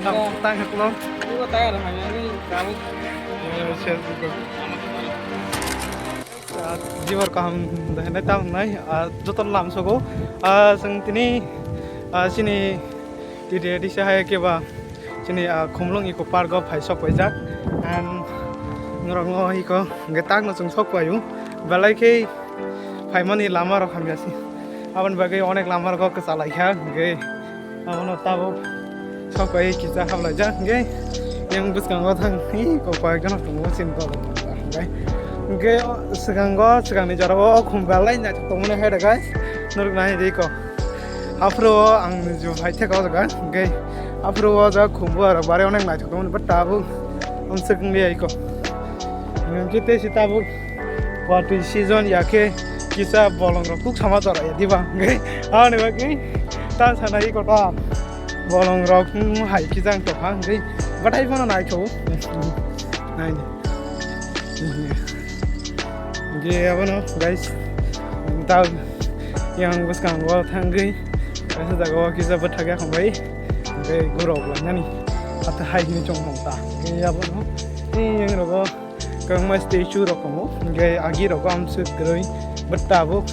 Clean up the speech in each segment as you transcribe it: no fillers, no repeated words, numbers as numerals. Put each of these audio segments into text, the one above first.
Tang hak lo. Ini kok tayar hanya ini kamu. Jiwar kaham dahena tam nai joton lam sogo sing tini sini di sahaya ke ba sini Khumulwng Eco Park go phai sok paijak and ngorong ngo hi ko ngetang no chung sok payu balai ke phai mani lama ro khamiasi aban bagai onek lama ro ko salai kha ge aban tabo sok pai kisa hamla ja ge yang bus kang go thang hi ko pa gana tu mo sin ko ge ge segang ni jaro khumbalai na to mone he da guys nur nai ri ko afro ang ju hai the ko ga ge afro ja khumbu ar bare onek na to mone tabu am segang ni ai ko kita si tabu waktu season ya ke kisah bolong rok sama cara ya diba nggak ah nih bagi tan sana ikut apa bolong rok hai kisah tuh kan nggak badai mana naik tuh nah ini nggak apa no guys tahu yang bos kang gua tanggai biasa jaga kisah bertagih kembali nggak gurau lah nih atau hai ini cuma tak nggak apa no ini yang rogo kang mas statue rok kamu nggak agi rok am sud growing betabuk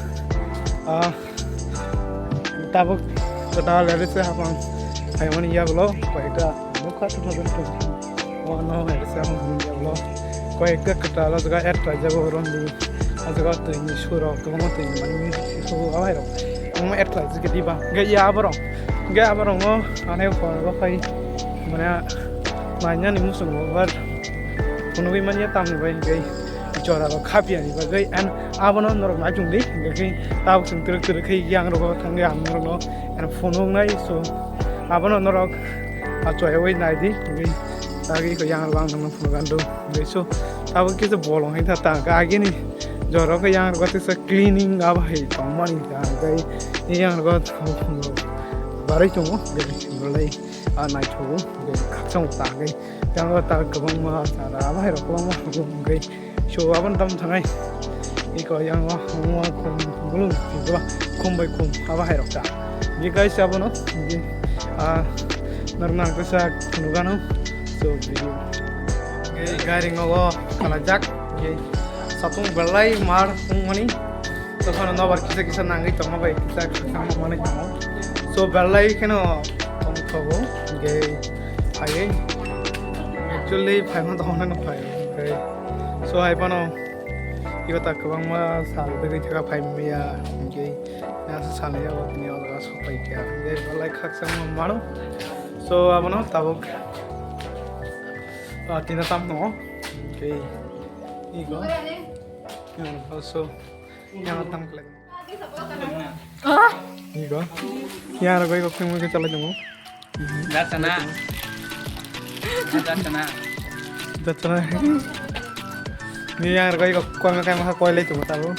betal dari saya apa ayam ini ya belum kau muka tuh nggak betul warna dari saya mungkin ya belum kau kita lalu juga aja orang di juga tuh ini surau tuh mau tuh ini mana itu apa ya mau juga di bawah nggak ya apa orang mau aneh apa kayak mana mainnya nih musuh mau Kunuwi mania tamni bai gai chora ro khapia ni bai an abono norok na jungli gai taw sing tur kai yang ro thang yang ro no an phonong nai so abono norok a choi wei nai di gai ta gi ko yang wang nang phon gan do gai so taw ki so bolong hai ta ga gi ni joro ko yang ro ta cleaning ab hai tomani ta gai ni yang ro barai chung gai lai a nai thu gai khachong ta gai yang ta gabang ma sara ba hero ko ma gai so aban tam thangai iko yang wa khum gulu ba khum bai khum aba hero ta ni guys abono ni narna ko sa nugano so video gai garing go kala jak gai satung belai mar mani to khana no bar kisa nangai tama bai kisa sama mani tama so belai keno tom thogo gai ai actually phai ma to na phai okay so hai pano iko ta kabang ma sal de ga phai me ya okay na sa sal ya wa ni ola so pai kya ge balai khak sang ma mano so abono tabuk tina tam no okay iko also yang tam kle iko ya ra ko khmu ke chala jamu That's right. Ni yang kau ikut kau makan makan kau lagi tu, tahu?